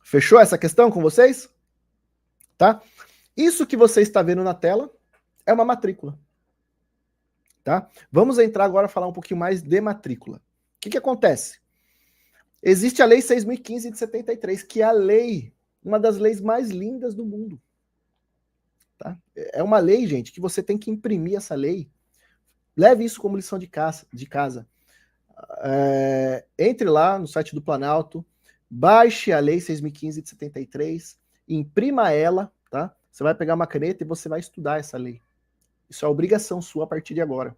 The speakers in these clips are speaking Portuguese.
Fechou essa questão com vocês? Tá? Isso que você está vendo na tela é uma matrícula. Tá? Vamos entrar agora a falar um pouquinho mais de matrícula. O que acontece? Existe a Lei 6.015 de 73, que é a lei, uma das leis mais lindas do mundo. Tá? É uma lei, gente, que você tem que imprimir essa lei. Leve isso como lição de casa. Entre lá no site do Planalto, baixe a Lei 6.015 de 73, imprima ela, tá? Você vai pegar uma caneta e você vai estudar essa lei. Isso é obrigação sua a partir de agora.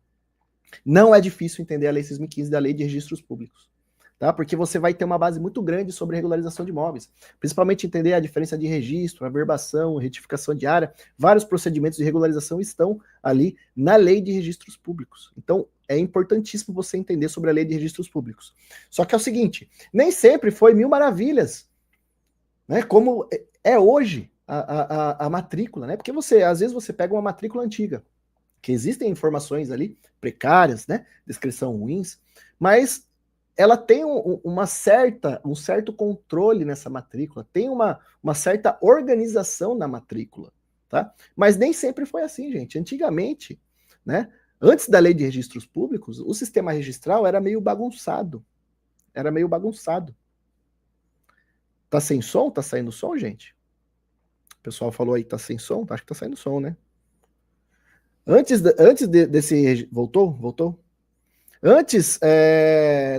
Não é difícil entender a Lei 6.015 da Lei de Registros Públicos, tá? Porque você vai ter uma base muito grande sobre regularização de imóveis, principalmente entender a diferença de registro, averbação, retificação de área, vários procedimentos de regularização estão ali na Lei de Registros Públicos. Então, é importantíssimo você entender sobre a Lei de Registros Públicos. Só que é o seguinte, nem sempre foi mil maravilhas, né? Como é hoje a matrícula, né? Porque às vezes você pega uma matrícula antiga, que existem informações ali precárias, né? Descrição ruins, mas ela tem um certo controle nessa matrícula, tem uma certa organização na matrícula, tá? Mas nem sempre foi assim, gente. Antigamente, né? Antes da Lei de Registros Públicos, o sistema registral era meio bagunçado. Tá sem som? Tá saindo som, gente? O pessoal falou aí que tá sem som? Acho que tá saindo som, né? Antes desse... Voltou? Antes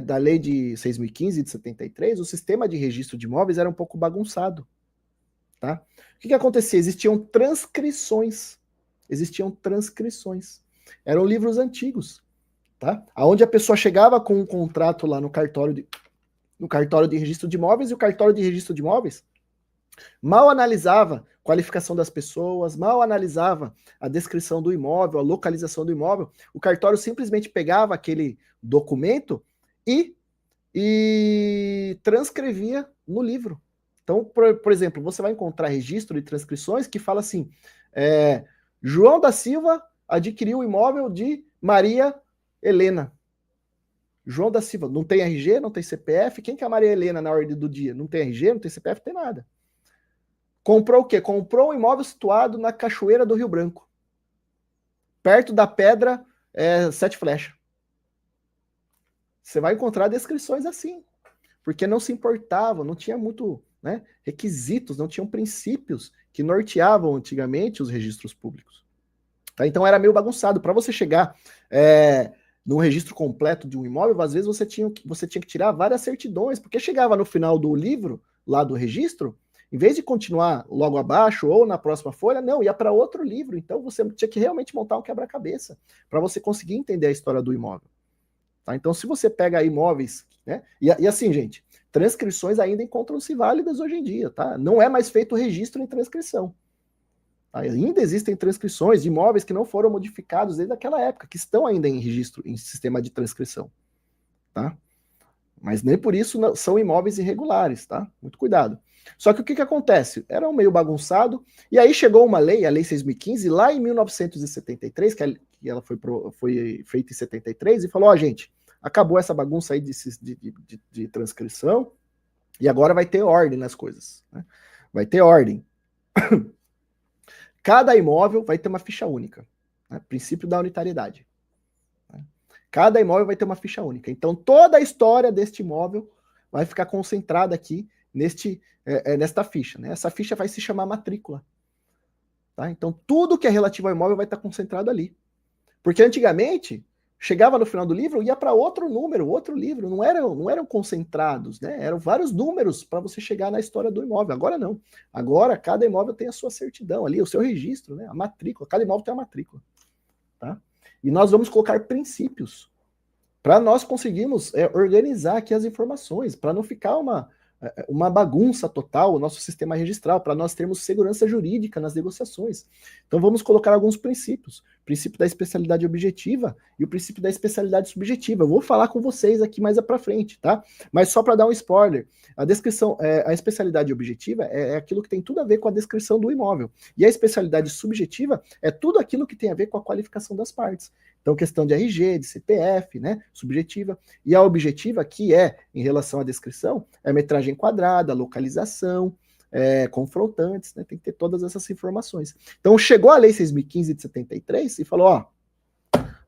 da lei de 6.015 de 73, o sistema de registro de imóveis era um pouco bagunçado. Tá? O que acontecia? Existiam transcrições. Eram livros antigos. Tá? Onde a pessoa chegava com um contrato lá no cartório de registro de imóveis, e o cartório de registro de imóveis mal analisava a qualificação das pessoas, mal analisava a descrição do imóvel, a localização do imóvel. O cartório simplesmente pegava aquele documento e transcrevia no livro. Então, por exemplo, você vai encontrar registro de transcrições que fala assim, João da Silva adquiriu o imóvel de Maria Helena. João da Silva, não tem RG, não tem CPF. Quem que é a Maria Helena na ordem do dia? Não tem RG, não tem CPF, não tem nada. Comprou o quê? Comprou um imóvel situado na Cachoeira do Rio Branco, perto da pedra Sete Flechas. Você vai encontrar descrições assim, porque não se importava, não tinha muito, né, requisitos, não tinham princípios que norteavam antigamente os registros públicos. Tá? Então era meio bagunçado. Para você chegar no registro completo de um imóvel, às vezes você tinha que tirar várias certidões, porque chegava no final do livro, lá do registro, em vez de continuar logo abaixo ou na próxima folha, não, ia para outro livro. Então você tinha que realmente montar um quebra-cabeça para você conseguir entender a história do imóvel. Tá? Então, se você pega imóveis, né? E assim, gente, transcrições ainda encontram-se válidas hoje em dia, tá? Não é mais feito registro em transcrição. Tá? Ainda existem transcrições de imóveis que não foram modificados desde aquela época, que estão ainda em registro, em sistema de transcrição. Tá? Mas nem por isso são imóveis irregulares, tá? Muito cuidado. Só que o que acontece? Era um meio bagunçado, e aí chegou uma lei, a Lei 6.015, lá em 1973, que ela foi feita em 73, e falou, gente, acabou essa bagunça aí de transcrição, e agora vai ter ordem nas coisas. Né? Vai ter ordem. Cada imóvel vai ter uma ficha única. Né? Princípio da unitariedade. Né? Cada imóvel vai ter uma ficha única. Então, toda a história deste imóvel vai ficar concentrada aqui nesta ficha. Né? Essa ficha vai se chamar matrícula. Tá? Então, tudo que é relativo ao imóvel vai estar concentrado ali. Porque antigamente, chegava no final do livro, ia para outro número, outro livro. Não eram concentrados, né? Eram vários números para você chegar na história do imóvel. Agora não. Agora, cada imóvel tem a sua certidão ali, o seu registro, né? A matrícula. Cada imóvel tem uma matrícula. Tá? E nós vamos colocar princípios para nós conseguirmos organizar aqui as informações, para não ficar uma bagunça total o nosso sistema registral, para nós termos segurança jurídica nas negociações. Então vamos colocar alguns princípios. O princípio da especialidade objetiva e o princípio da especialidade subjetiva. Eu vou falar com vocês aqui mais para frente, tá? Mas só para dar um spoiler, a descrição, a especialidade objetiva é aquilo que tem tudo a ver com a descrição do imóvel. E a especialidade subjetiva é tudo aquilo que tem a ver com a qualificação das partes. Então, questão de RG, de CPF, né, subjetiva, e a objetiva, que é, em relação à descrição, é a metragem quadrada, localização, confrontantes, né, tem que ter todas essas informações. Então, chegou a Lei 6.015 de 73 e falou, ó,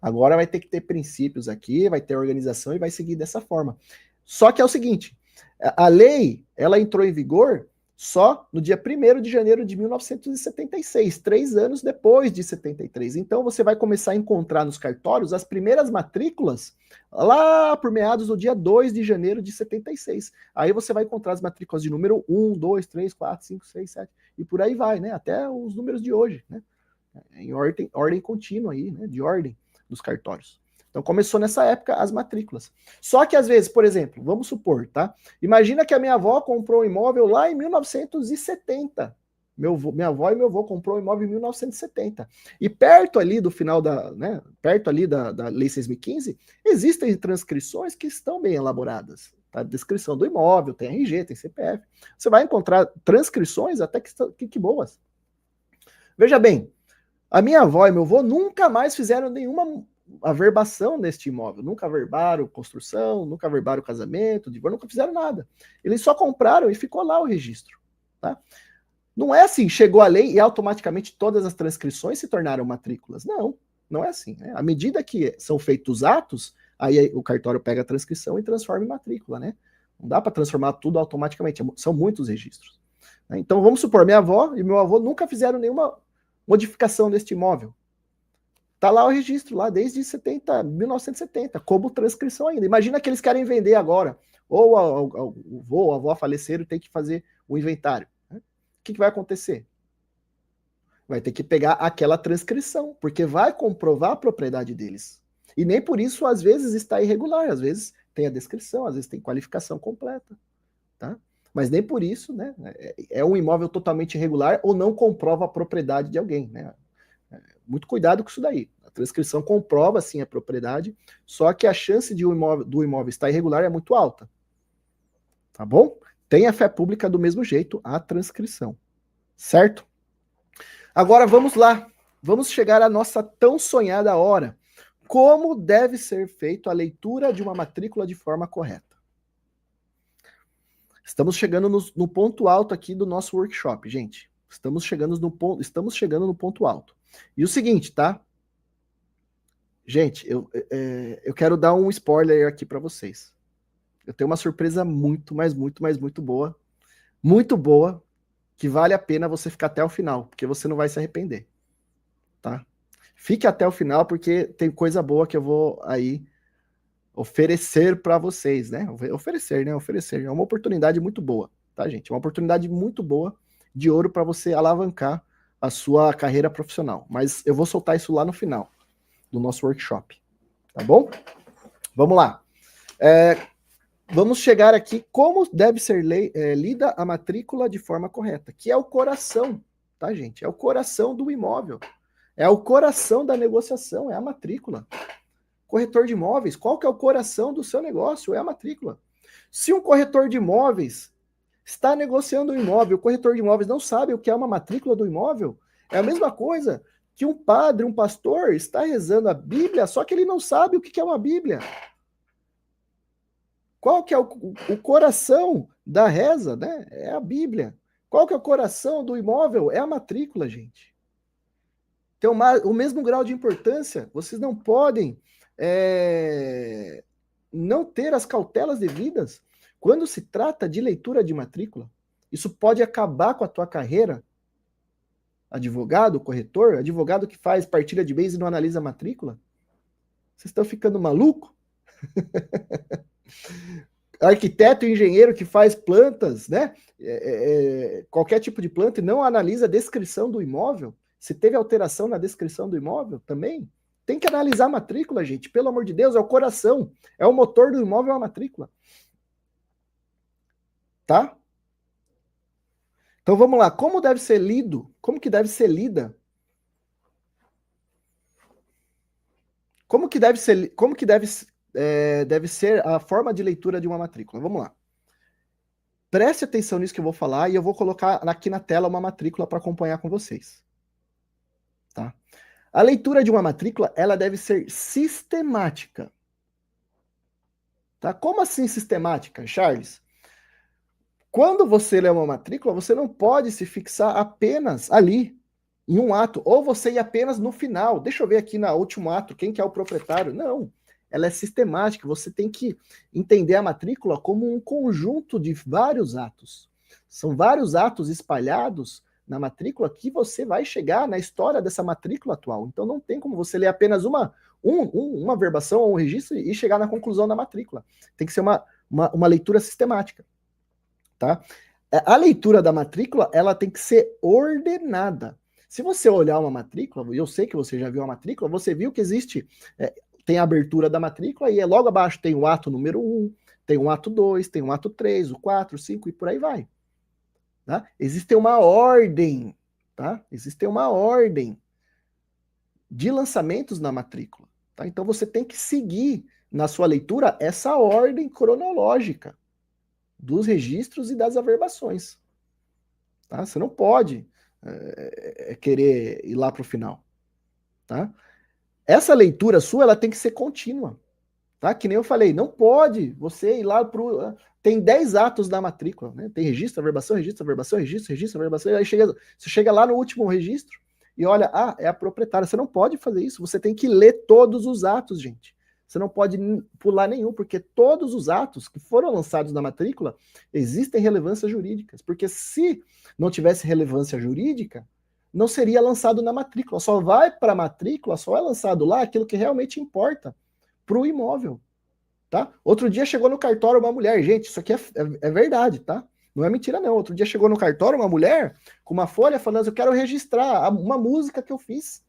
agora vai ter que ter princípios aqui, vai ter organização e vai seguir dessa forma. Só que é o seguinte, a lei, ela entrou em vigor só no dia 1º de janeiro de 1976, 3 anos depois de 73. Então você vai começar a encontrar nos cartórios as primeiras matrículas lá por meados do dia 2 de janeiro de 76. Aí você vai encontrar as matrículas de número 1, 2, 3, 4, 5, 6, 7 e por aí vai, né? Até os números de hoje, né? Em ordem contínua aí, né? De ordem dos cartórios. Então começou nessa época as matrículas. Só que às vezes, por exemplo, vamos supor, tá? Imagina que a minha avó comprou um imóvel lá em 1970. Minha avó e meu avô comprou um imóvel em 1970. E perto ali do final perto ali da Lei 6.015, existem transcrições que estão bem elaboradas. Tá? Descrição do imóvel, tem RG, tem CPF. Você vai encontrar transcrições até que boas. Veja bem, a minha avó e meu avô nunca mais fizeram nenhuma averbação neste imóvel. Nunca averbaram construção, nunca averbaram casamento, divórcio, nunca fizeram nada. Eles só compraram e ficou lá o registro. Tá? Não é assim, chegou a lei e automaticamente todas as transcrições se tornaram matrículas. Não, não é assim. Né? À medida que são feitos os atos, aí o cartório pega a transcrição e transforma em matrícula. Né? Não dá para transformar tudo automaticamente, são muitos registros. Né? Então vamos supor, minha avó e meu avô nunca fizeram nenhuma modificação deste imóvel. Tá lá o registro, lá desde 1970, como transcrição ainda. Imagina que eles querem vender agora. Ou o vô ou a avó faleceram e tem que fazer o inventário. Né? O que vai acontecer? Vai ter que pegar aquela transcrição, porque vai comprovar a propriedade deles. E nem por isso, às vezes, está irregular. Às vezes tem a descrição, às vezes tem qualificação completa. Tá? Mas nem por isso, né? É um imóvel totalmente irregular ou não comprova a propriedade de alguém. Né? Muito cuidado com isso daí. A transcrição comprova, sim, a propriedade, só que a chance do imóvel estar irregular é muito alta. Tá bom? Tenha fé pública do mesmo jeito a transcrição. Certo? Agora vamos lá. Vamos chegar à nossa tão sonhada hora. Como deve ser feita a leitura de uma matrícula de forma correta? Estamos chegando no ponto alto aqui do nosso workshop, gente. Estamos chegando no ponto alto. E o seguinte, tá? Gente, eu quero dar um spoiler aqui para vocês. Eu tenho uma surpresa muito, mas muito, mas muito boa, que vale a pena você ficar até o final, porque você não vai se arrepender, tá? Fique até o final, porque tem coisa boa que eu vou aí oferecer para vocês, né? Oferecer, né? Oferecer. É uma oportunidade muito boa, tá, gente? É uma oportunidade muito boa de ouro para você alavancar a sua carreira profissional. Mas eu vou soltar isso lá no final do nosso workshop, tá bom? Vamos lá. Vamos chegar aqui como deve ser lida a matrícula de forma correta, que é o coração, tá, gente? É o coração do imóvel. É o coração da negociação, é a matrícula. Corretor de imóveis, qual que é o coração do seu negócio? É a matrícula. Se um corretor de imóveis está negociando um imóvel, o corretor de imóveis não sabe o que é uma matrícula do imóvel, é a mesma coisa que um padre, um pastor, está rezando a Bíblia, só que ele não sabe o que é uma Bíblia. Qual que é o coração da reza, né? É a Bíblia. Qual que é o coração do imóvel? É a matrícula, gente. Tem o mesmo grau de importância. Vocês não podem não ter as cautelas devidas quando se trata de leitura de matrícula. Isso pode acabar com a tua carreira. Advogado, corretor, advogado que faz partilha de bens e não analisa a matrícula. Vocês estão ficando maluco? Arquiteto e engenheiro que faz plantas, né? Qualquer tipo de planta e não analisa a descrição do imóvel. Se teve alteração na descrição do imóvel também, tem que analisar a matrícula, gente. Pelo amor de Deus, é o coração. É o motor do imóvel, é a matrícula. Tá? Então vamos lá. Como deve ser lido? Como que deve ser lida? Como que deve ser a forma de leitura de uma matrícula? Vamos lá. Preste atenção nisso que eu vou falar e eu vou colocar aqui na tela uma matrícula para acompanhar com vocês. Tá? A leitura de uma matrícula, ela deve ser sistemática. Tá? Como assim sistemática, Charles? Quando você lê uma matrícula, você não pode se fixar apenas ali, em um ato, ou você ir apenas no final. Deixa eu ver aqui no último ato, quem que é o proprietário? Não, ela é sistemática, você tem que entender a matrícula como um conjunto de vários atos. São vários atos espalhados na matrícula que você vai chegar na história dessa matrícula atual. Então não tem como você ler apenas uma verbação ou um registro e chegar na conclusão da matrícula. Tem que ser uma leitura sistemática. Tá? A leitura da matrícula, ela tem que ser ordenada. Se você olhar uma matrícula, eu sei que você já viu a matrícula, você viu que existe, tem a abertura da matrícula e logo abaixo tem o ato número 1, tem o ato 2, tem o ato 3, o 4, o 5 e por aí vai. Tá? Existe uma ordem, tá? Existe uma ordem de lançamentos na matrícula. Tá? Então você tem que seguir na sua leitura essa ordem cronológica dos registros e das averbações. Tá? Você não pode querer ir lá para o final. Tá? Essa leitura sua ela tem que ser contínua. Tá? Que nem eu falei, não pode você ir lá para o... Tem 10 atos da matrícula, né? Tem registro, averbação, registro, averbação, registro, registro, averbação, aí você chega lá no último registro e olha, é a proprietária. Você não pode fazer isso, você tem que ler todos os atos, gente. Você não pode pular nenhum, porque todos os atos que foram lançados na matrícula existem relevâncias jurídicas. Porque se não tivesse relevância jurídica, não seria lançado na matrícula. Só vai para a matrícula, só é lançado lá aquilo que realmente importa para o imóvel. Tá? Outro dia chegou no cartório uma mulher, gente, isso aqui é verdade, tá? Não é mentira, não. Outro dia chegou no cartório uma mulher com uma folha falando: eu quero registrar uma música que eu fiz.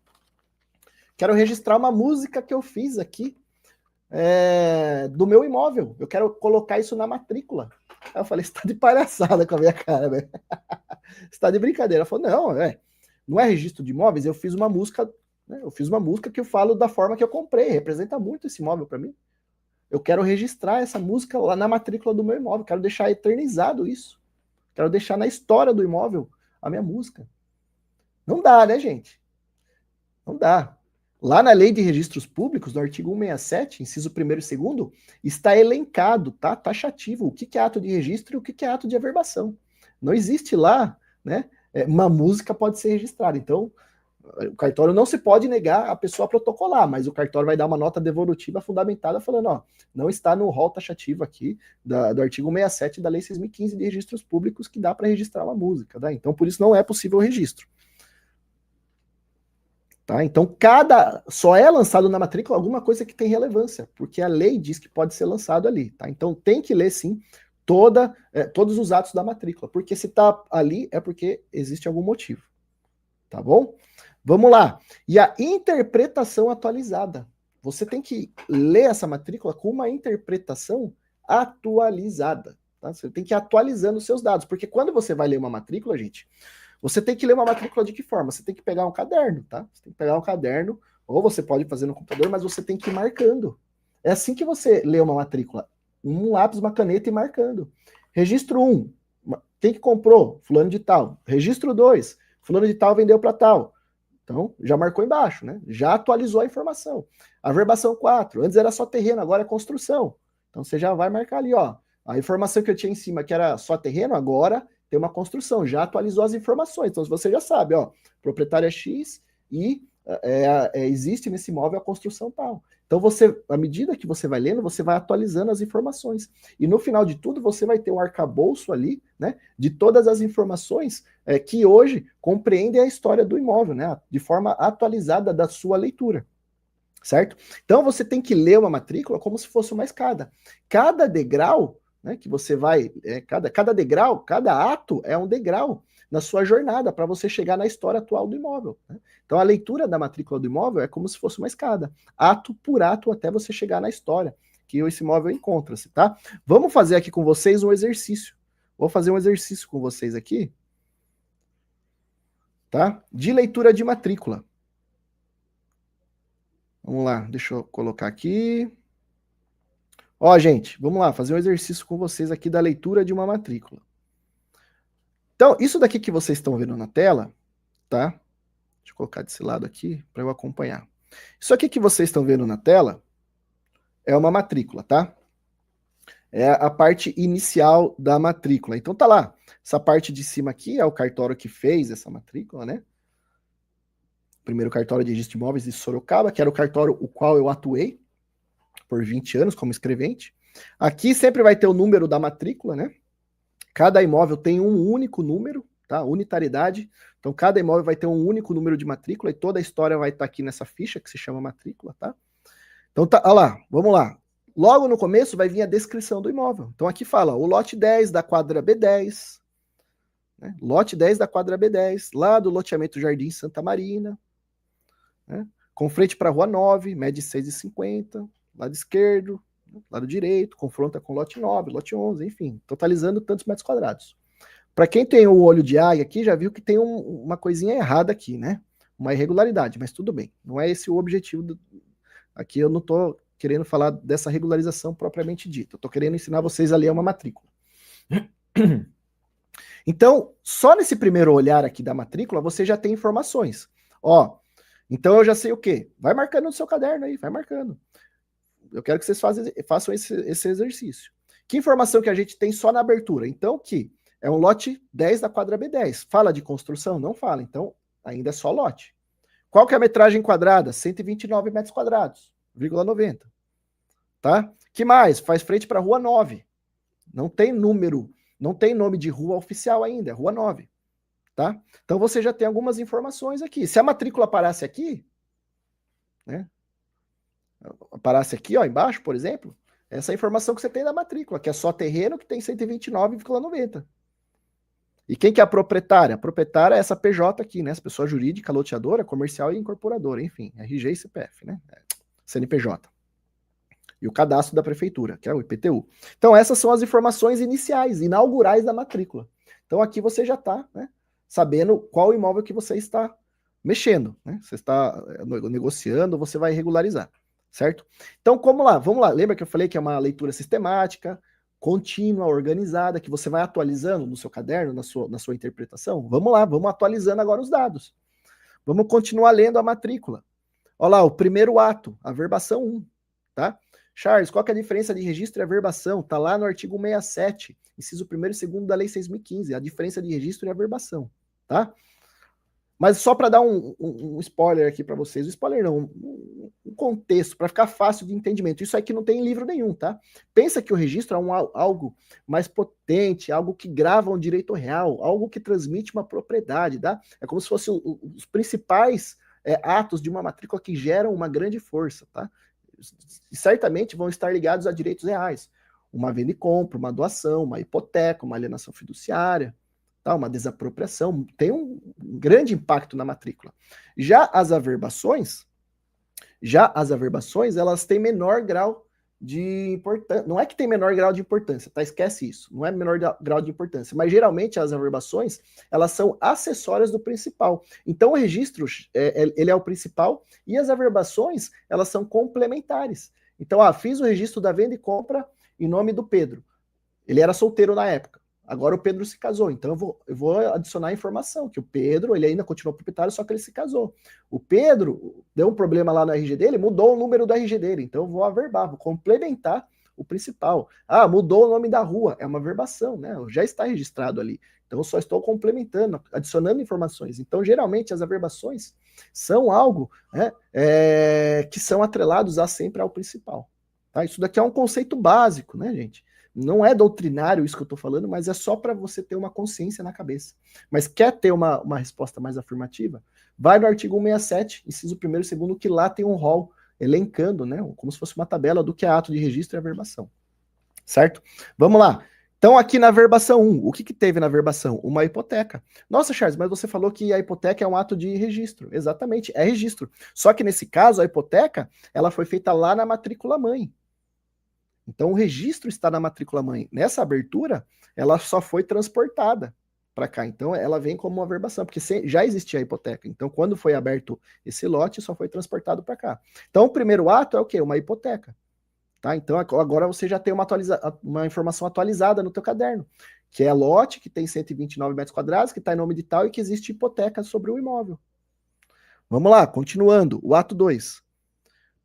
Quero registrar uma música que eu fiz aqui. Do meu imóvel. Eu quero colocar isso na matrícula. Aí eu falei, você tá de palhaçada com a minha cara, né? Você tá de brincadeira. Ela falou, não é registro de imóveis, eu fiz uma música, né? Eu fiz uma música que eu falo da forma que eu comprei, representa muito esse imóvel para mim. Eu quero registrar essa música lá na matrícula do meu imóvel, quero deixar eternizado isso. Quero deixar na história do imóvel a minha música. Não dá, né, gente? Não dá. Lá na Lei de Registros Públicos, no artigo 167, inciso 1º e 2º, está elencado, tá? Taxativo, o que é ato de registro e o que é ato de averbação. Não existe lá, né? Uma música pode ser registrada. Então, o cartório não se pode negar a pessoa a protocolar, mas o cartório vai dar uma nota devolutiva fundamentada falando, ó, não está no rol taxativo aqui do artigo 167 da Lei 6.015 de Registros Públicos que dá para registrar uma música, tá? Então, por isso não é possível o registro. Tá? Então, só é lançado na matrícula alguma coisa que tem relevância, porque a lei diz que pode ser lançado ali. Tá? Então, tem que ler, sim, todos os atos da matrícula, porque se está ali é porque existe algum motivo. Tá bom? Vamos lá. E a interpretação atualizada. Você tem que ler essa matrícula com uma interpretação atualizada. Tá? Você tem que ir atualizando os seus dados, porque quando você vai ler uma matrícula, gente, você tem que ler uma matrícula de que forma? Você tem que pegar um caderno, tá? Você tem que pegar um caderno, ou você pode fazer no computador, mas você tem que ir marcando. É assim que você lê uma matrícula. Um lápis, uma caneta e marcando. Registro 1, quem que comprou? Fulano de tal. Registro 2, fulano de tal vendeu para tal. Então, já marcou embaixo, né? Já atualizou a informação. Averbação 4, antes era só terreno, agora é construção. Então, você já vai marcar ali, ó. A informação que eu tinha em cima, que era só terreno, agora tem uma construção, já atualizou as informações. Então, você já sabe, ó, proprietário é X e existe nesse imóvel a construção tal. Então, à medida que você vai lendo, você vai atualizando as informações. E no final de tudo, você vai ter um arcabouço ali, né, de todas as informações que hoje compreendem a história do imóvel, né, de forma atualizada da sua leitura. Certo? Então, você tem que ler uma matrícula como se fosse uma escada. Cada degrau, né, que você vai, cada degrau, cada ato é um degrau na sua jornada para você chegar na história atual do imóvel. Né? Então, a leitura da matrícula do imóvel é como se fosse uma escada, ato por ato até você chegar na história que esse imóvel encontra-se, tá? Vamos fazer aqui com vocês um exercício. Vou fazer um exercício com vocês aqui, tá? De leitura de matrícula. Vamos lá, deixa eu colocar aqui. Ó, gente, vamos lá, fazer um exercício com vocês aqui da leitura de uma matrícula. Então, isso daqui que vocês estão vendo na tela, tá? Deixa eu colocar desse lado aqui para eu acompanhar. Isso aqui que vocês estão vendo na tela é uma matrícula, tá? É a parte inicial da matrícula. Então tá lá. Essa parte de cima aqui é o cartório que fez essa matrícula, né? Primeiro cartório de registro de imóveis de Sorocaba, que era o cartório o qual eu atuei por 20 anos como escrevente. Aqui sempre vai ter o número da matrícula, né? Cada imóvel tem um único número, tá? Unitariedade. Então, cada imóvel vai ter um único número de matrícula e toda a história vai estar aqui nessa ficha que se chama matrícula, tá? Então, tá, olha lá, vamos lá. Logo no começo vai vir a descrição do imóvel. Então, aqui fala o lote 10 da quadra B10, né? Lote 10 da quadra B10, lá do loteamento Jardim Santa Marina, né? Com frente para a rua 9, mede 6,50, lado esquerdo, lado direito, confronta com lote 9, lote 11, enfim, totalizando tantos metros quadrados. Para quem tem o olho de águia aqui, já viu que tem uma coisinha errada aqui, né? Uma irregularidade, mas tudo bem. Não é esse o objetivo. Aqui eu não estou querendo falar dessa regularização propriamente dita. Eu estou querendo ensinar vocês a ler uma matrícula. Então, só nesse primeiro olhar aqui da matrícula, você já tem informações. Ó, então eu já sei o quê? Vai marcando no seu caderno aí, vai marcando. Eu quero que vocês façam esse exercício. Que informação que a gente tem só na abertura? Então, que é um lote 10 da quadra B10. Fala de construção? Não fala. Então, ainda é só lote. Qual que é a metragem quadrada? 129 metros quadrados, 0,90. Tá? Que mais? Faz frente para a rua 9. Não tem número, não tem nome de rua oficial ainda, é rua 9. Tá? Então, você já tem algumas informações aqui. Se a matrícula parasse aqui, né? Parasse aqui, ó, embaixo, por exemplo, essa é a informação que você tem da matrícula, que é só terreno que tem 129,90. E quem que é a proprietária? A proprietária é essa PJ aqui, né? Essa pessoa jurídica, loteadora, comercial e incorporadora, enfim, RG e CPF, né? CNPJ. E o cadastro da prefeitura, que é o IPTU. Então, essas são as informações iniciais, inaugurais da matrícula. Então, aqui você já está, né, sabendo qual imóvel que você está mexendo, né? Você está negociando, você vai regularizar, certo? Então, vamos lá. Lembra que eu falei que é uma leitura sistemática, contínua, organizada, que você vai atualizando no seu caderno, na sua interpretação? Vamos lá, vamos atualizando agora os dados. Vamos continuar lendo a matrícula. Olha lá, o primeiro ato, a verbação 1, tá? Charles, qual que é a diferença de registro e averbação? Está lá no artigo 167, inciso 1º e 2º da Lei 6.015, a diferença de registro e averbação, tá? Mas só para dar um spoiler aqui para vocês, um spoiler não, um contexto, para ficar fácil de entendimento. Isso aqui não tem em livro nenhum, tá? Pensa que o registro é algo mais potente, algo que grava um direito real, algo que transmite uma propriedade, tá? É como se fossem os principais atos de uma matrícula que geram uma grande força, tá? E certamente vão estar ligados a direitos reais. Uma venda e compra, uma doação, uma hipoteca, uma alienação fiduciária, tá? Uma desapropriação, tem um grande impacto na matrícula. Já as averbações, elas têm menor grau de importância. Não é que tem menor grau de importância, tá? Esquece isso. Não é menor grau de importância. Mas geralmente as averbações, elas são acessórias do principal. Então o registro, ele é o principal e as averbações, elas são complementares. Então, fiz o registro da venda e compra em nome do Pedro. Ele era solteiro na época. Agora o Pedro se casou, então eu vou adicionar a informação que o Pedro, ele ainda continua proprietário, só que ele se casou. O Pedro deu um problema lá no RG dele, mudou o número do RG dele, então eu vou averbar, vou complementar o principal. Mudou o nome da rua, é uma averbação, né? Já está registrado ali. Então eu só estou complementando, adicionando informações. Então, geralmente, as averbações são algo, né, que são atrelados sempre ao principal. Tá? Isso daqui é um conceito básico, né, gente? Não é doutrinário isso que eu estou falando, mas é só para você ter uma consciência na cabeça. Mas quer ter uma resposta mais afirmativa? Vai no artigo 167, inciso 1º e 2º, que lá tem um rol elencando, né, como se fosse uma tabela do que é ato de registro e averbação. Certo? Vamos lá. Então, aqui na verbação 1, o que teve na verbação? Uma hipoteca. Nossa, Charles, mas você falou que a hipoteca é um ato de registro. Exatamente, é registro. Só que nesse caso, a hipoteca, ela foi feita lá na matrícula mãe. Então, o registro está na matrícula mãe. Nessa abertura, ela só foi transportada para cá. Então, ela vem como uma verbação, porque já existia a hipoteca. Então, quando foi aberto esse lote, só foi transportado para cá. Então, o primeiro ato é o quê? Uma hipoteca. Tá? Então, agora você já tem uma informação atualizada no teu caderno, que é lote, que tem 129 metros quadrados, que está em nome de tal e que existe hipoteca sobre o imóvel. Vamos lá, continuando. O ato 2.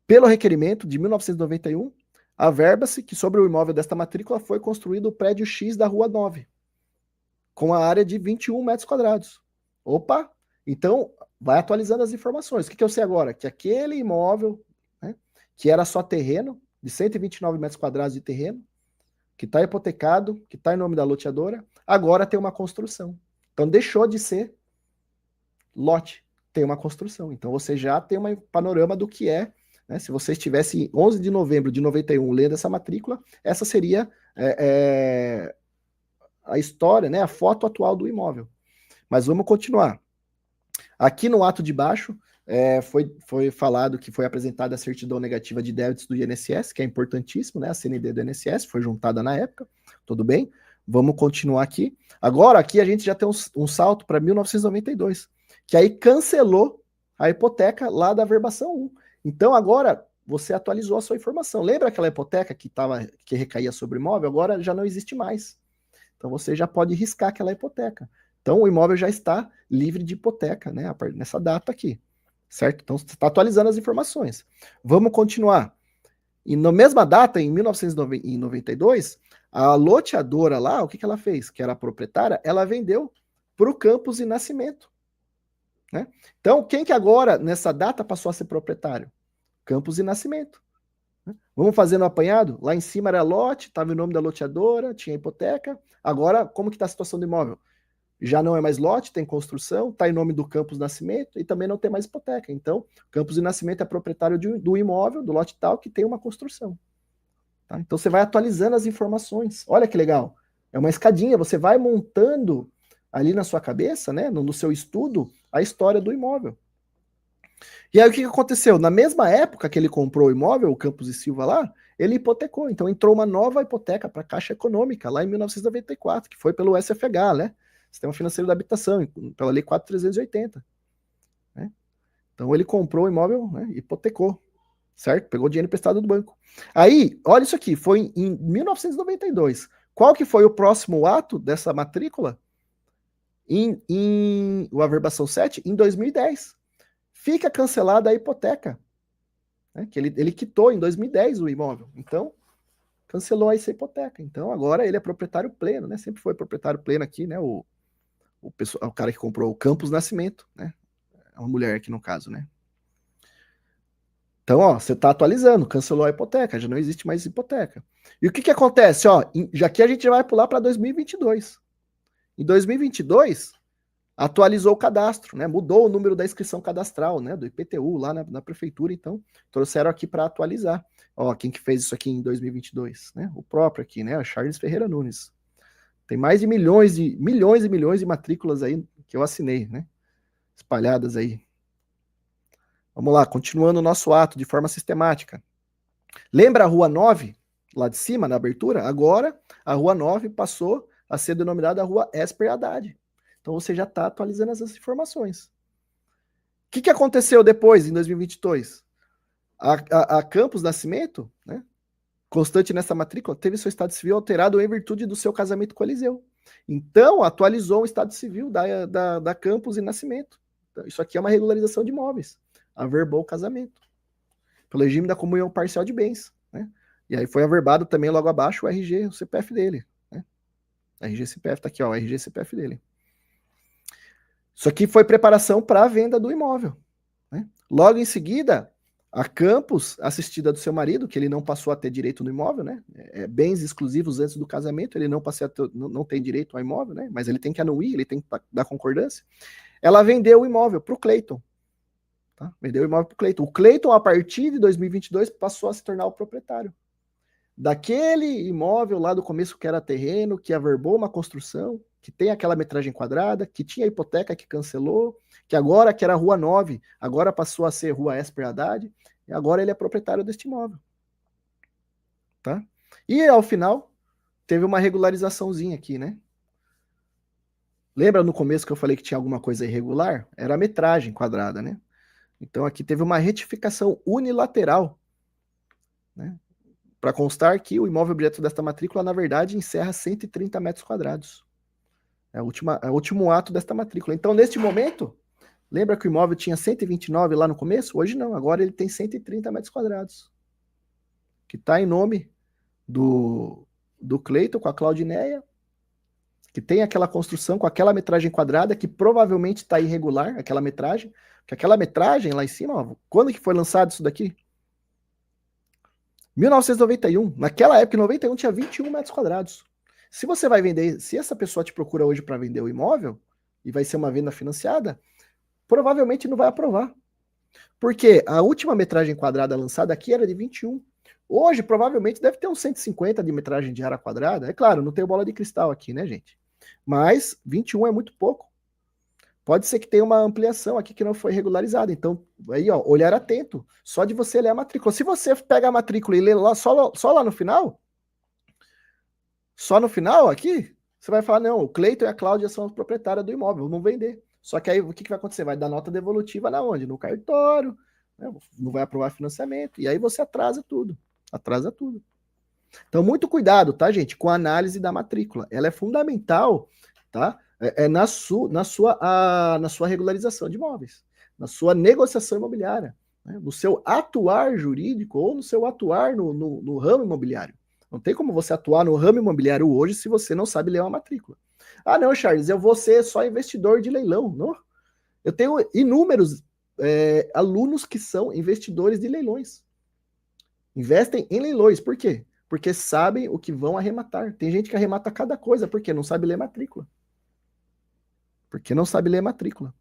Pelo requerimento de 1991, averba-se que sobre o imóvel desta matrícula foi construído o prédio X da Rua 9, com a área de 21 metros quadrados. Opa! Então, vai atualizando as informações. O que eu sei agora? Que aquele imóvel, né, que era só terreno, de 129 metros quadrados de terreno, que está hipotecado, que está em nome da loteadora, agora tem uma construção. Então, deixou de ser lote, tem uma construção. Então, você já tem um panorama do que é, né? Se você estivesse em 11 de novembro de 91 lendo essa matrícula, essa seria a história, né, a foto atual do imóvel. Mas vamos continuar. Aqui no ato de baixo, foi falado que foi apresentada a certidão negativa de débitos do INSS, que é importantíssimo, né? A CND do INSS foi juntada na época, tudo bem? Vamos continuar aqui. Agora, aqui a gente já tem um salto para 1992, que aí cancelou a hipoteca lá da verbação 1. Então, agora, você atualizou a sua informação. Lembra aquela hipoteca que recaía sobre o imóvel? Agora já não existe mais. Então, você já pode riscar aquela hipoteca. Então, o imóvel já está livre de hipoteca, né? Nessa data aqui, certo? Então, você está atualizando as informações. Vamos continuar. E na mesma data, em 1992, a loteadora lá, o que ela fez? Que era a proprietária, ela vendeu para o Campos e Nascimento. Né? Então, quem que agora, nessa data, passou a ser proprietário? Campos e Nascimento. Vamos fazendo um apanhado? Lá em cima era lote, estava o nome da loteadora, tinha hipoteca. Agora, como que está a situação do imóvel? Já não é mais lote, tem construção, está em nome do Campos Nascimento e também não tem mais hipoteca. Então, Campos e Nascimento é proprietário do imóvel, do lote tal, que tem uma construção. Tá? Então, você vai atualizando as informações. Olha que legal. É uma escadinha, você vai montando ali na sua cabeça, né, no seu estudo, a história do imóvel. E aí, o que aconteceu? Na mesma época que ele comprou o imóvel, o Campos e Silva lá, ele hipotecou. Então, entrou uma nova hipoteca para a Caixa Econômica, lá em 1994, que foi pelo SFH, né? Sistema Financeiro da Habitação, pela Lei 4.380. Né? Então ele comprou o imóvel, né, hipotecou, certo? Pegou dinheiro emprestado do banco. Aí, olha isso aqui, foi em 1992. Qual que foi o próximo ato dessa matrícula? O averbação 7, em 2010. Fica cancelada a hipoteca. Né, que ele quitou em 2010 o imóvel. Então, cancelou essa hipoteca. Então, agora ele é proprietário pleno, né? Sempre foi proprietário pleno aqui, né? O cara que comprou o Campos Nascimento, né? É uma mulher aqui no caso, né? Então, ó, você está atualizando, cancelou a hipoteca, já não existe mais hipoteca. E o que que acontece, ó? Já que a gente vai pular para 2022. Em 2022, atualizou o cadastro, né? Mudou o número da inscrição cadastral, né? Do IPTU lá na prefeitura, então trouxeram aqui para atualizar. Ó, quem que fez isso aqui em 2022, né? O próprio aqui, né? O Charles Ferreira Nunes. Tem mais de milhões e milhões de matrículas aí que eu assinei, né? Espalhadas aí. Vamos lá, continuando o nosso ato de forma sistemática. Lembra a Rua 9, lá de cima, na abertura? Agora, a Rua 9 passou a ser denominada a Rua Esper Haddad. Então, você já está atualizando essas informações. O que aconteceu depois, em 2022? A Campos Nascimento, né, constante nessa matrícula, teve seu estado civil alterado em virtude do seu casamento com Eliseu. Então, atualizou o estado civil da Campos e Nascimento. Então, isso aqui é uma regularização de imóveis. Averbou o casamento. Pelo regime da comunhão parcial de bens. Né? E aí foi averbado também logo abaixo o RG, o CPF dele. Né? RG CPF, tá aqui, ó, o RG CPF dele. Isso aqui foi preparação para a venda do imóvel. Né? Logo em seguida, a Campos, assistida do seu marido, que ele não passou a ter direito no imóvel, né? Bens exclusivos antes do casamento, ele não tem direito ao imóvel, né? Mas ele tem que anuir, ele tem que dar concordância. Ela vendeu o imóvel para o Cleiton. Tá? Vendeu o imóvel para o Cleiton. O Cleiton, a partir de 2022, passou a se tornar o proprietário daquele imóvel lá do começo que era terreno, que averbou uma construção, que tem aquela metragem quadrada, que tinha hipoteca que cancelou, que agora que era Rua 9, agora passou a ser Rua Esper Haddad, e agora ele é proprietário deste imóvel. Tá? E ao final, teve uma regularizaçãozinha aqui, né? Lembra no começo que eu falei que tinha alguma coisa irregular? Era a metragem quadrada, né? Então aqui teve uma retificação unilateral, né? Para constar que o imóvel objeto desta matrícula, na verdade, encerra 130 metros quadrados. É o último ato desta matrícula. Então, neste momento, Lembra que o imóvel tinha 129 lá no começo? Hoje não, agora ele tem 130 metros quadrados. Que está em nome do Cleiton com a Claudineia, que tem aquela construção com aquela metragem quadrada, que provavelmente está irregular, aquela metragem, que aquela metragem lá em cima, ó, quando que foi lançado isso daqui? 1991. Naquela época, em 91, tinha 21 metros quadrados. Se você vai vender, se essa pessoa te procura hoje para vender o imóvel, e vai ser uma venda financiada, provavelmente não vai aprovar. Porque a última metragem quadrada lançada aqui era de 21. Hoje, provavelmente, deve ter uns 150 de metragem de área quadrada. É claro, não tem bola de cristal aqui, né, gente? Mas 21 é muito pouco. Pode ser que tenha uma ampliação aqui que não foi regularizada. Então, aí, ó, olhar atento. Só de você ler a matrícula. Se você pega a matrícula e lê lá, só lá no final, só no final aqui, você vai falar, não, o Cleiton e a Cláudia são os proprietários do imóvel, vão vender. Só que aí, o que vai acontecer? Vai dar nota devolutiva na onde? No cartório, né? Não vai aprovar financiamento. E aí você atrasa tudo. Atrasa tudo. Então, muito cuidado, tá, gente, com a análise da matrícula. Ela é fundamental, tá? Na sua regularização de imóveis, na sua negociação imobiliária, né? No seu atuar jurídico ou no seu atuar no ramo imobiliário. Não tem como você atuar no ramo imobiliário hoje se você não sabe ler uma matrícula. Ah, não, Charles, eu vou ser só investidor de leilão. Não. Eu tenho inúmeros alunos que são investidores de leilões. Investem em leilões. Por quê? Porque sabem o que vão arrematar. Tem gente que arremata cada coisa, porque não sabe ler matrícula. Porque não sabe ler matrícula.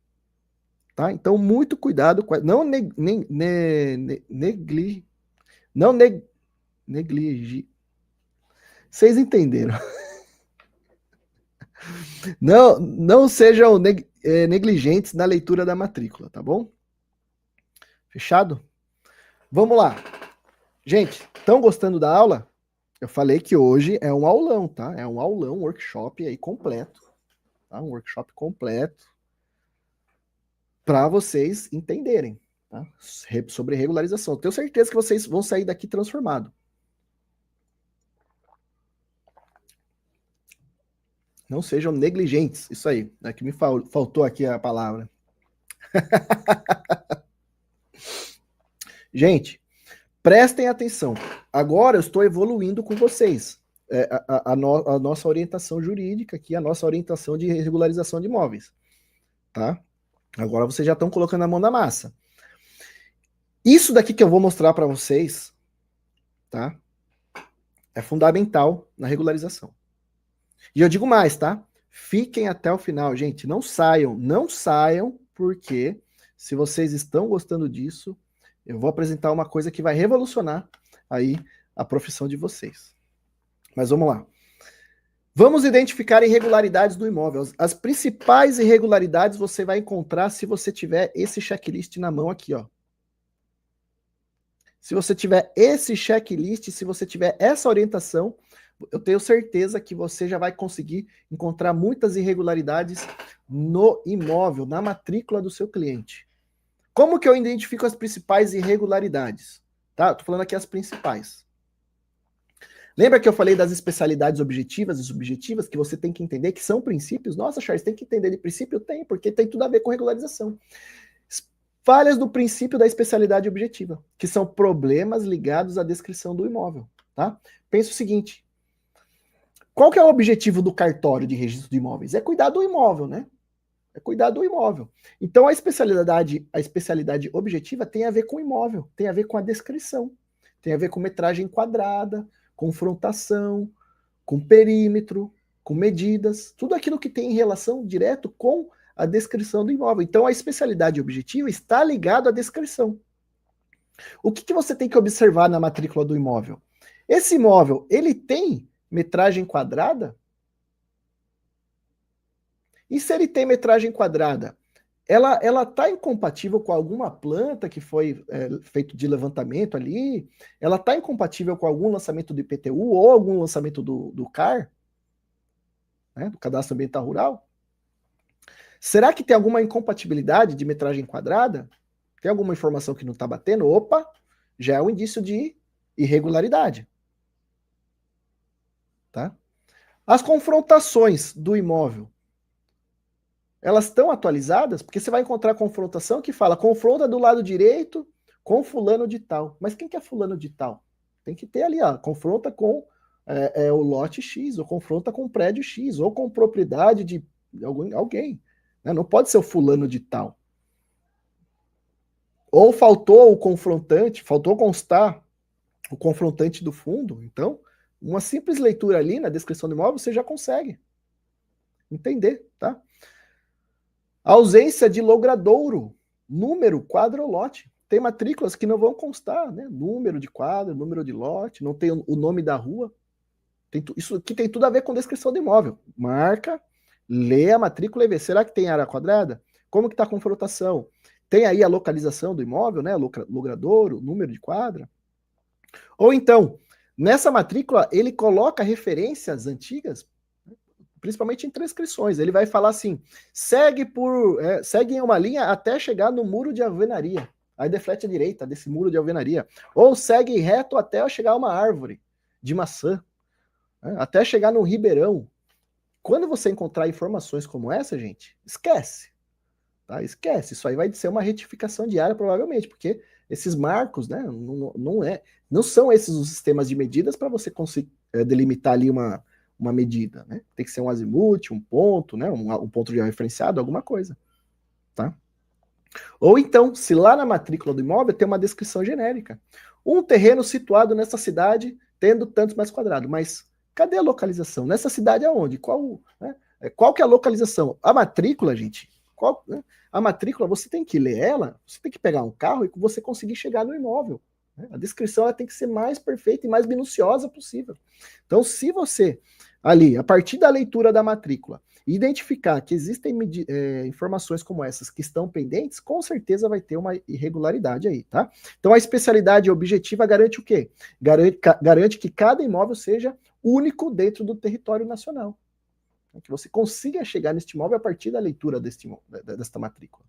Tá? Então, muito cuidado. Não neglige. Vocês entenderam. Não sejam negligentes na leitura da matrícula, tá bom? Fechado? Vamos lá. Gente, estão gostando da aula? Eu falei que hoje é um aulão, tá? É um aulão, um workshop aí completo. Tá? Um workshop completo para vocês entenderem, tá? Sobre regularização. Eu tenho certeza que vocês vão sair daqui transformados. Não sejam negligentes. Isso aí. É que me faltou aqui a palavra. Gente, prestem atenção. Agora eu estou evoluindo com vocês. A nossa orientação jurídica aqui, a nossa orientação de regularização de imóveis. Tá? Agora vocês já estão colocando a mão na massa. Isso daqui que eu vou mostrar para vocês, tá? É fundamental na regularização. E eu digo mais, tá? Fiquem até o final, gente. Não saiam, porque se vocês estão gostando disso, eu vou apresentar uma coisa que vai revolucionar aí a profissão de vocês. Mas vamos lá. Vamos identificar irregularidades do imóvel. As principais irregularidades você vai encontrar se você tiver esse checklist na mão aqui, ó. Se você tiver esse checklist, se você tiver essa orientação, eu tenho certeza que você já vai conseguir encontrar muitas irregularidades no imóvel, na matrícula do seu cliente. Como que eu identifico as principais irregularidades? Tá? Tô falando aqui as principais. Lembra que eu falei das especialidades objetivas e subjetivas, que você tem que entender que são princípios? Nossa, Charles, tem que entender de princípio? Tem, porque tem tudo a ver com regularização. Falhas do princípio da especialidade objetiva, que são problemas ligados à descrição do imóvel. Tá? Pensa o seguinte, qual que é o objetivo do cartório de registro de imóveis? É cuidar do imóvel, né? É cuidar do imóvel. Então a especialidade objetiva tem a ver com o imóvel, tem a ver com a descrição, tem a ver com metragem quadrada, confrontação, com perímetro, com medidas, tudo aquilo que tem em relação direto com a descrição do imóvel. Então a especialidade objetiva está ligada à descrição. O que você tem que observar na matrícula do imóvel? Esse imóvel, ele tem metragem quadrada? E se ele tem metragem quadrada, ela está incompatível com alguma planta que foi feito de levantamento ali? Ela está incompatível com algum lançamento do IPTU ou algum lançamento do CAR, né, do Cadastro Ambiental Rural? Será que tem alguma incompatibilidade de metragem quadrada? Tem alguma informação que não está batendo? Opa, já é um indício de irregularidade. Tá? As confrontações do imóvel. elas estão atualizadas, porque você vai encontrar confrontação que fala confronta do lado direito com fulano de tal. Mas quem que é fulano de tal? Tem que ter ali, ó, confronta com o lote X, ou confronta com o prédio X, ou com propriedade de alguém. Né? Não pode ser o fulano de tal. Ou faltou o confrontante, faltou constar o confrontante do fundo. Então, uma simples leitura ali na descrição do imóvel, você já consegue entender, tá? A ausência de logradouro, número, quadro ou lote. Tem matrículas que não vão constar, né? Número de quadro, número de lote, não tem o nome da rua. Isso aqui tem tudo a ver com descrição do imóvel. Marca, lê a matrícula e vê. Será que tem área quadrada? Como que está a confrontação? Tem aí a localização do imóvel, né? Logradouro, número de quadra. Ou então, nessa matrícula, ele coloca referências antigas, principalmente em transcrições. Ele vai falar assim: segue em uma linha até chegar no muro de alvenaria. Aí deflete à direita desse muro de alvenaria. Ou segue reto até chegar a uma árvore de maçã, né? Até chegar no ribeirão. Quando você encontrar informações como essa, gente, esquece. Tá? Esquece. Isso aí vai ser uma retificação diária, provavelmente, porque esses marcos, né, não são esses os sistemas de medidas para você conseguir delimitar ali uma medida, né? Tem que ser um azimuth, um ponto, né? Um ponto de referenciado, alguma coisa, tá? Ou então, se lá na matrícula do imóvel tem uma descrição genérica. Um terreno situado nessa cidade tendo tantos metros quadrados, mas cadê a localização? Nessa cidade aonde? Qual que é a localização? A matrícula, gente, né? A matrícula, você tem que ler ela, você tem que pegar um carro e você conseguir chegar no imóvel. Né? A descrição ela tem que ser mais perfeita e mais minuciosa possível. Então, se você ali, a partir da leitura da matrícula, identificar que existem informações como essas que estão pendentes, com certeza vai ter uma irregularidade aí, tá? Então a especialidade objetiva garante o quê? Garante que cada imóvel seja único dentro do território nacional. Que você consiga chegar neste imóvel a partir da leitura desta matrícula.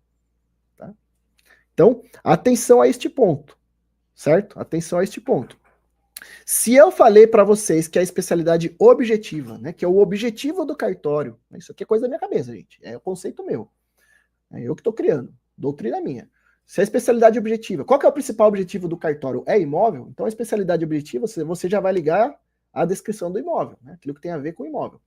Tá? Então, atenção a este ponto, certo? Atenção a este ponto. Se eu falei para vocês que a especialidade objetiva, né, que é o objetivo do cartório, isso aqui é coisa da minha cabeça, gente, é o conceito meu, é eu que estou criando, doutrina minha. Se a especialidade objetiva, qual que é o principal objetivo do cartório? É imóvel? Então a especialidade objetiva, você já vai ligar a descrição do imóvel, né, aquilo que tem a ver com o imóvel.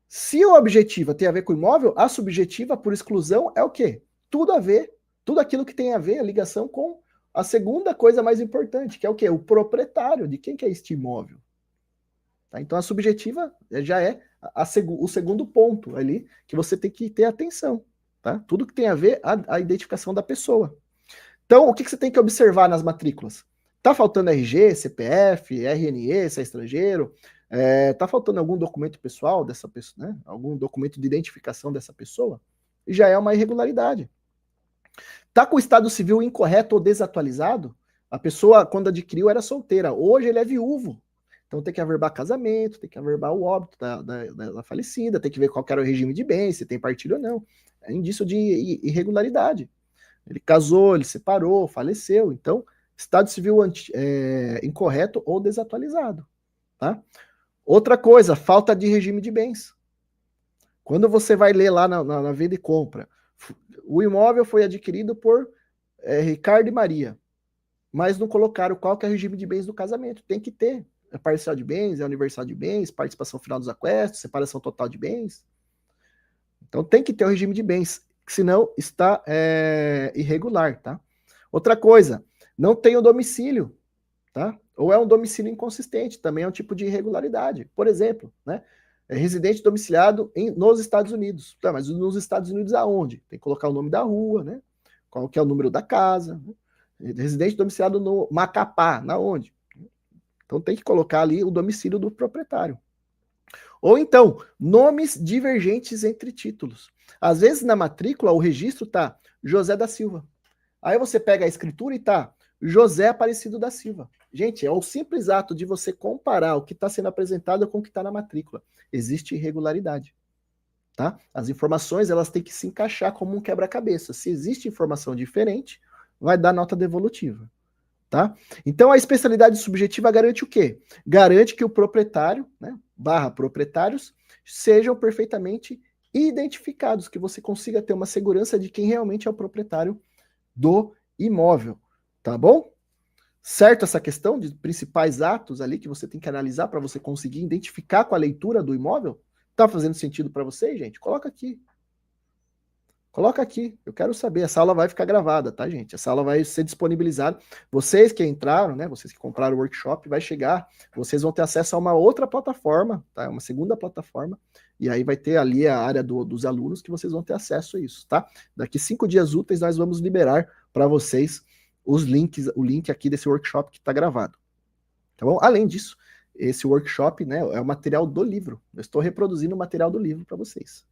Se a objetiva tem a ver com o imóvel, a subjetiva, por exclusão, é o quê? Tudo a ver, tudo aquilo que tem a ver, a ligação com a segunda coisa mais importante, que é o quê? O proprietário, de quem que é este imóvel. Tá? Então a subjetiva já é o segundo ponto ali, que você tem que ter atenção. Tá? Tudo que tem a ver a identificação da pessoa. Então, o que você tem que observar nas matrículas? Tá faltando RG, CPF, RNE, se é estrangeiro? Tá faltando algum documento pessoal dessa pessoa, né? Algum documento de identificação dessa pessoa? Já é uma irregularidade. Tá com o estado civil incorreto ou desatualizado? A pessoa, quando adquiriu, era solteira. Hoje ele é viúvo. Então tem que averbar casamento, tem que averbar o óbito da falecida, tem que ver qual era o regime de bens, se tem partilha ou não. É indício de irregularidade. Ele casou, ele separou, faleceu. Então, estado civil incorreto ou desatualizado. Tá? Outra coisa, falta de regime de bens. Quando você vai ler lá na venda e compra, o imóvel foi adquirido por Ricardo e Maria, mas não colocaram qual que é o regime de bens do casamento. Tem que ter. É parcial de bens, é universal de bens, participação final dos aquestos, separação total de bens. Então tem que ter o regime de bens, senão está irregular, tá? Outra coisa, não tem o domicílio, tá? Ou é um domicílio inconsistente, também é um tipo de irregularidade. Por exemplo, né? É residente domiciliado nos Estados Unidos. Tá, mas nos Estados Unidos aonde? Tem que colocar o nome da rua, né? Qual que é o número da casa. Né? Residente domiciliado no Macapá, na onde? Então tem que colocar ali o domicílio do proprietário. Ou então, nomes divergentes entre títulos. Às vezes na matrícula o registro tá José da Silva. Aí você pega a escritura e tá José Aparecido da Silva. Gente, é o simples ato de você comparar o que está sendo apresentado com o que está na matrícula. Existe irregularidade. Tá? As informações elas têm que se encaixar como um quebra-cabeça. Se existe informação diferente, vai dar nota devolutiva. Tá? Então a especialidade subjetiva garante o quê? Garante que o proprietário, né, / proprietários, sejam perfeitamente identificados, que você consiga ter uma segurança de quem realmente é o proprietário do imóvel, tá bom? Certo essa questão de principais atos ali que você tem que analisar para você conseguir identificar com a leitura do imóvel? Tá fazendo sentido para vocês, gente? Coloca aqui. Coloca aqui, eu quero saber. Essa aula vai ficar gravada, tá, gente? Essa aula vai ser disponibilizada. Vocês que entraram, né? Vocês que compraram o workshop, vai chegar. Vocês vão ter acesso a uma outra plataforma, tá? Uma segunda plataforma. E aí vai ter ali a área dos alunos que vocês vão ter acesso a isso, tá? Daqui 5 dias úteis nós vamos liberar para vocês os links, o link aqui desse workshop que está gravado. Tá bom? Além disso, esse workshop, né, é o material do livro. Eu estou reproduzindo o material do livro para vocês.